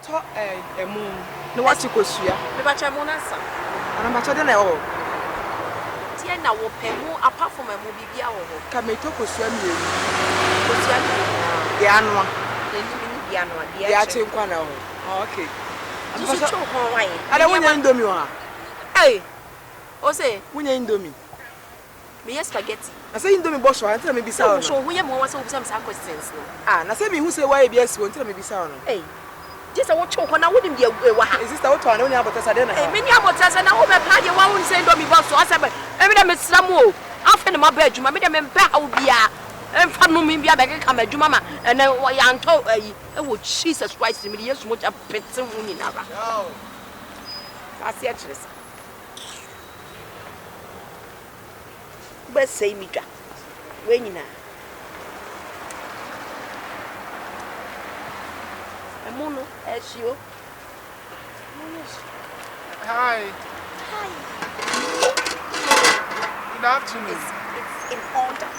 To emu. No what you kosua. Me ba che mo na sa. Ana ba che de na e wo. Tie na wo pe mu apart from emu bibia wo ho. Ka me to kosua mi. Kosua mi. De anwa. De ni bi anwa de e. Ya che nkwa na wo. Okay. So cho ho wan. Ada wonya indomie ho ha. Hey. O say, wonya indomie. Me yes spaghetti. Na say indomie bo so anti na me bisa wo. So wo ye mo wa say wo bisa me sa questions no. Ah, na say me hu say why e bi asi wo anti na me bisa wo no. Hey. Just what cho na wo dim de wa ha. Sister what one wonya abotasa de na. Hey, me ni abotasa na wo be pa de wa wo say indomie bo so asebe. E me de me sra mu o. Afa ne ma ba adwuma me de me mpa ha wo bia. Emfa no me bia be ka ma adwuma ma. Ene ya nto ayi. E wo Jesus Christ me de Yesu mo ja pete wo ni na ba. Yo. Asi a chris. Be say mi dwa. We nyina. Mono, Eshio. Hi. Hi. Good afternoon. It's in order.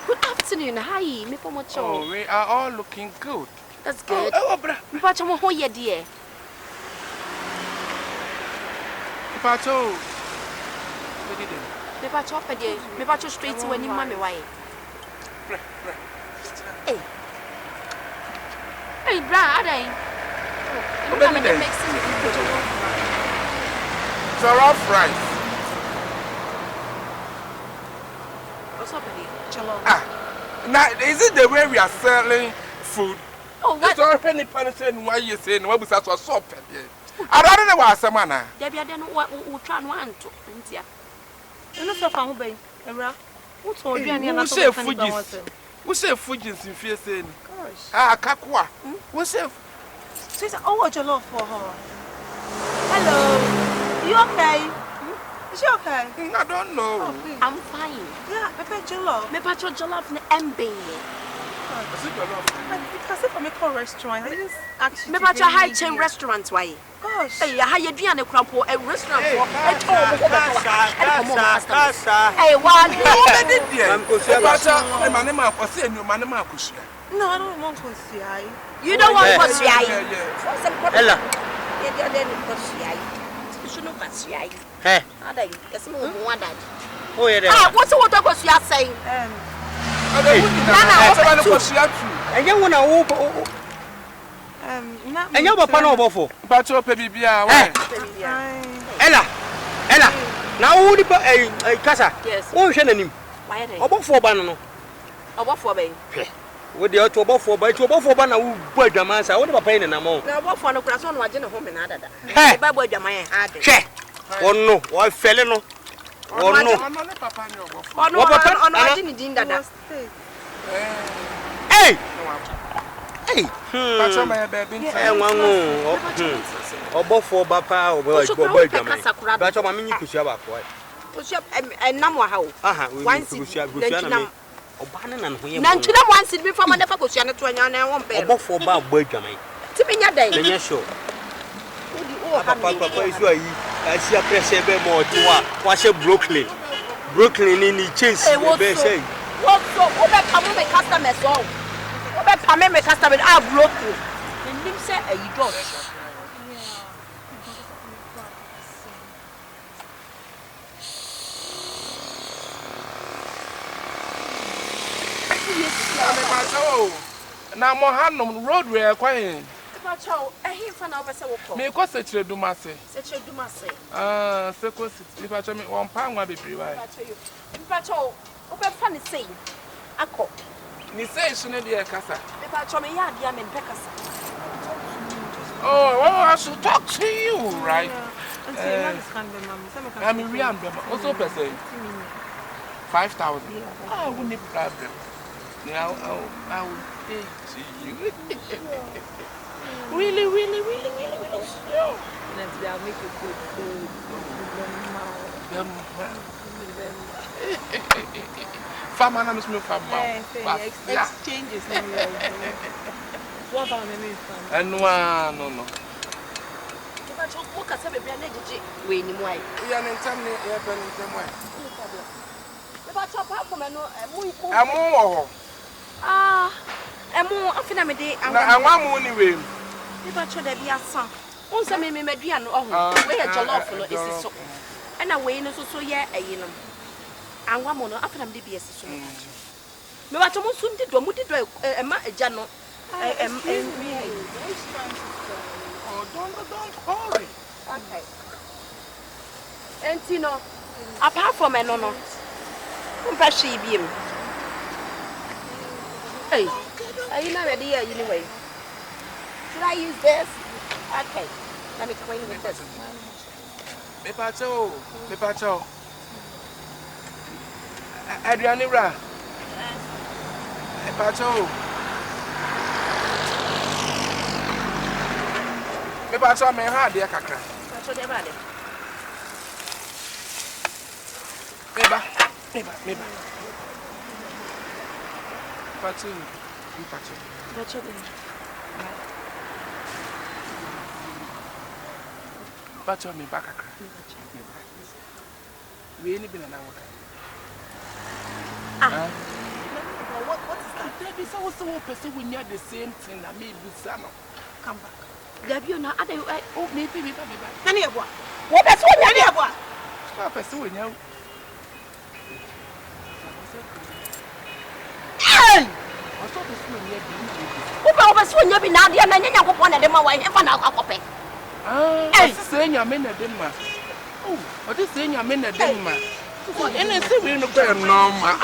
Good afternoon. Hi, me pomocho. Oh, we are all looking good. That's good. Oh, bra. Me pacho mo hoye die. Pacho. What did you? Me pacho pe die. Me pacho straight to any mama why. Bra. Hey. Hey, bra, adai. Oh, baby, then. Jollof rice. What's up, buddy? Jollof. Ah, now is it the way we are selling food? Oh, what? It's already punishing why you saying what was that so soap? I don't know what someone. Debbie, I don't know what we try and want to. Intia. You know, so far, obey. Emra. Who told you? Who say Fujis? Who say Fujis in fear saying? Gosh. Ah, Kakwa. Who say? She's what you love for her. Hello. You okay? Is she okay? I don't know. Oh, please. I'm fine. Yeah, Pepe Jollof. Me pacho jollof ne embe. Is it jollof? Because if I'm a restaurant, I just actually. Me pacho high chain restaurant why? Gosh. Hey, ya haya duane kura po a restaurant po. Casa. Hey, one. No, I don't want to see. You don't want to see. Ella. You should know what see. Hey. Ada, kasi mo mo ada. Oh yeah. Ah, what's what go see saying? And you wanna whoop. And you papa no bofo. Pacho pe bibia. Ella. Now who the casa? Yes. Oh, shenanim. Why dey? Obofo ba no. Obofo be. We dey to obofo ba na wo bu adwaman sa wo de papa yin na mo. Na obofo no kura so no waje ne ho me na dada. Hey. Ba bu adwaman ade. Hwe. Ono, wo fele no. Ono. Ono waje ne din dada. Hey. Hey. Pacho my baby. Wangu. Obofo ba pa obo adwaman. Pacho ma menyi kusua ba ko. Kusua enam wa ha o. Aha, we kusua na me. Oba na no ye. Na ntuna mo ansi bi fama na fa kusua ne to anya na won pe. Obofo ba agbo adwaman. Ti menya dai. Menya show. Odi o ha me. Papa isu ayi. Asia pressure be mo tiwa. Wa she Brooklyn ni chase be say. Wo so wo be pam me customers o. Wo be pam me customers a Brooklyn. Nim say ayi dot. Na mo hanom road we kwai. Pacho, ehi fa na obese wo ko. Me ko se kire duma se. Se kire duma se. Ah, se ko se pacho me won pa nwa bebiri wa. Pacho, obe fa ni sei. Akọ. Ni sei so ne de kasa. Pacho me ya dia me pekasa. Oh, I should talk to you, right? I'm a real member. Also, per se 5,000. I wouldn't have problem. Now, I will pay to you. Really. Sure. I'll make you good. Farmer, I'm just farmer. Exchanges. What about me? And no. Pacho, what ka se be bia na jeje we ni mo ai. We are in time near Pennington. Pacho, pa for me no mu iku. I'm more. Ah, emu afina me de I want money with Never should there be a son. Once I made Median, oh, where a jollof is so. And away in so yeah, a yinum. And one more after them be a so much. No, I almost soon did do a jano. Oh, don't hurry. Okay. And you know, apart from an honor, she be him. Hey, are you not ready anyway? Should I use this? Okay, let me clean with this. Me pacho. Adrianira. Me pacho. Me pacho me ha dia kakra. Pacho de bale. Meba. Pacho. Pacho de. Pacho me back kakra. We ain't been an hour. What is that? There is also a person when you're the same thing that made you summer. Come back. Gabriel, now I don't. Oh, maybe. What is what? Stop pursuing you. Hey! I stop pursuing you. Who was when you be now, dear, and then you go on and then my wife and I'll copy. I'm saying you're men a dimmer. Oh, what is saying you're men a dimmer? Anything we look at normal.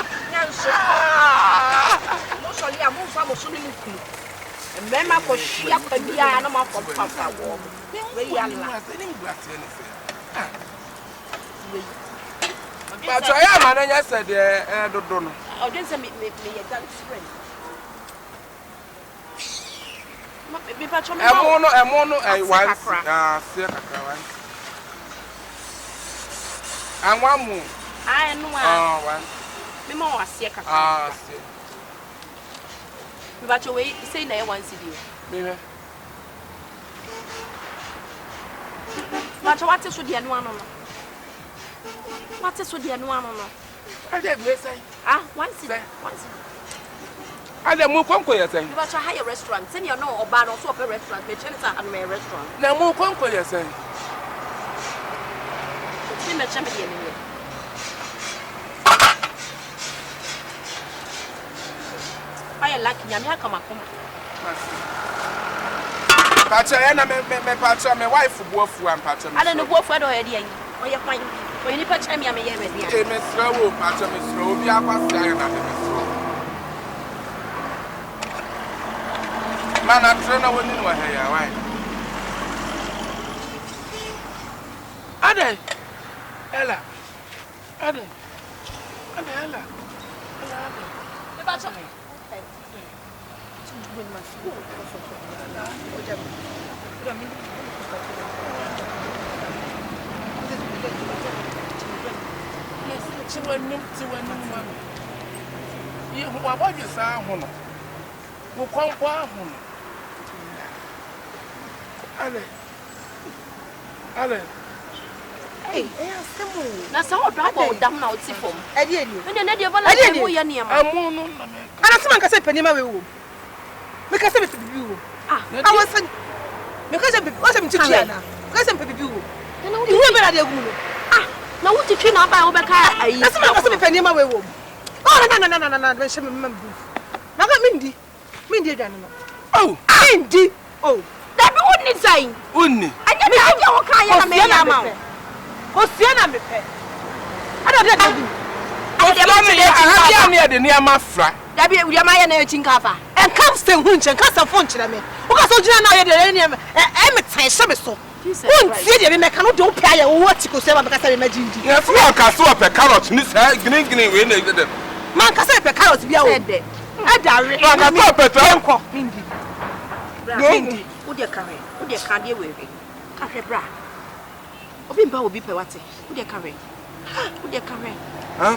Mostly, I move from a swimming pool. And then my she up and be animal from Papa. Very young. But I am, and I said, I don't know. I'll just make me a dance friend. I'm one, I was and one more. I know one. Me more sick. But you wait, say no one see you. But what is with the one? What is with the one? I didn't say, once. I didn't move conquer your thing. But you hire a restaurant, send you know, or bar or swap a restaurant, the chance at a restaurant. Now move conquer your thing. See my champion. I like you, I'm come. Pacha, and Pacha, my wife for both one Pacha. I don't know what for already. Or you find when you put me, I'm a year with you. Miss Rowe, Pacha, Miss Rowe, you are past man, I'm trying to win what I am. Why? Ade, Ella, Ella. The Pacha. Yes, she went to a new one. You what you saw, who come qua. Ale. Hey, that's how I damn now. It's from. I didn't. And then you're I'm Anasema nkase penima wewo. Mekase bebibiwo. I was because I'm mtikiana. Because I'm bebibiwo. You be na de gu no. Na wo titwi na ba wo beka ayi. Anasema nkase penima wewo. Oh na we sheme membu. Na ga mindi edwan no. Oh, mindi. Oh. That be wouldn't say. Unni. Anya me anya wo kan ya na me ya ma. Osia na me pe. Ada de gu. I have near the near my flat. That be your my energy cover. And come stay hunch and cast a funch me. Because you know the enemy. I'm so. Won't see the me cannot do pay what you could say because I imagine. Yes, we are cast up a carrot. Miss green we need them. Man can say a carrot be out there. I direct. I got a petrol. Mindy. Who dear carry? Who dear candy weary? Carry bra. Obimba will be pewate. Who dear carry? Who dear carry? Huh?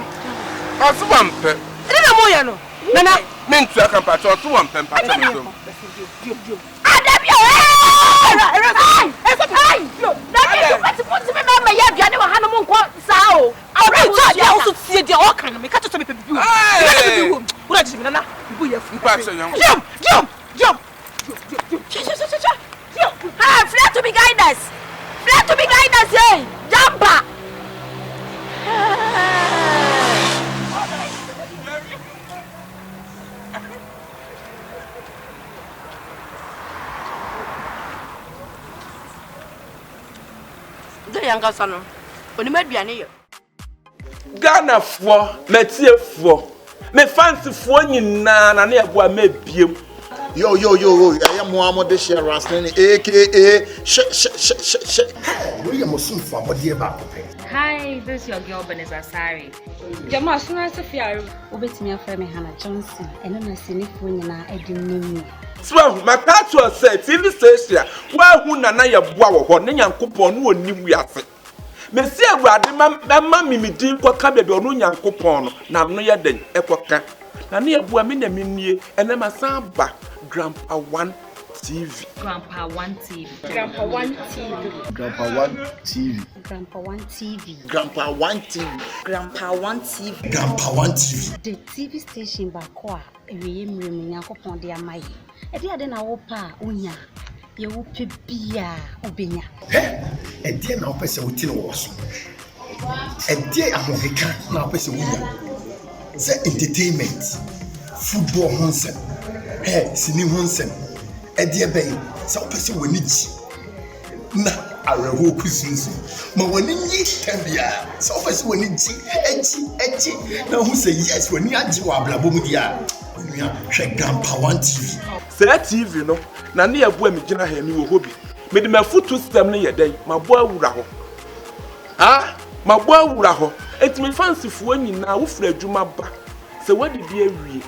That's one pet. I don't know. Nana, meant to come patch or 2 1 pen patch. Flare to be guidance. Flare to be guidance, hey! Jumper! The younger son, when you met Biania. Ghana for, Metia for, me fancy for you na near what may be. Yo, I am Muhammad the Share Rastlin, aka William Musun for what dear back. Hi, this is your girl Beneza Sari. Jamal Suna Sophia, Obetimi Afremi Hannah Johnson, and then I see if we are doing. So, my catcher said, TV station, well, who nana ya bow or Nyan coupon who knew we are. Monsieur Radima, mammy, me deem what cabin or no young coupon, now no yadden, epoca. Na near Buamina Mini, and then my son back, Grandpa One TV. Grandpa One TV. Grandpa One TV. Grandpa One TV. Grandpa One TV. Grandpa One TV. Grandpa One TV. Grandpa One TV. The TV station Bakwa, a ream room, Yakopon de Amai. A dear than our pa, Unya. You will be Ubinya. A dear now person with was. A dear American now person with the entertainment, football Honsen, singing Honsen, a dear bay, some person will need na a real Christmas. My one in ye can be a some person will need edgy. Now who say yes when you are Blabumudia? When you are check Grandpa One TV. Say TV, no, na near Buamijana Hemi hobby. Made my foot to stem near your day, my boy Uraho. Ah, my boy Uraho. It's me fancy for when you now fled Juma back. So what did you read?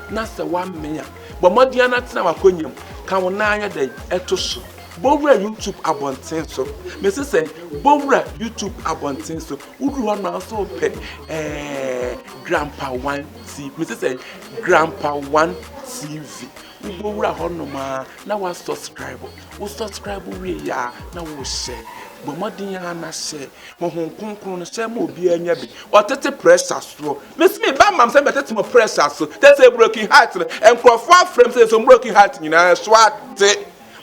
Nasa 1 million. But Modiana Tamaquinium, Kawanaya day, Etoso. Bowra YouTube abontin so. Mrs. say, Bowra YouTube abontin so. Would you want also pay Grandpa One TV? Mrs. say, Grandpa One TV. Bowra Honoma, now was subscribe. We subscribe, we ya, now we share. But Modiana say, Mohon Kunkun, Samu be a yabi, or take pressure so. Miss me, Bam, say, but that's more pressure so. That's a broken heart, and Crawford frames some broken heart in a swat.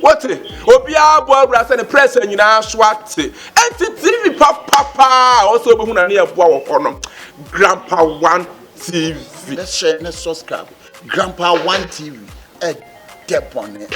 What? Obia boy brass and press and you know swat. And TV papa also be near bow on Grandpa One TV. Let's share and subscribe. Grandpa One TV. A dep on it.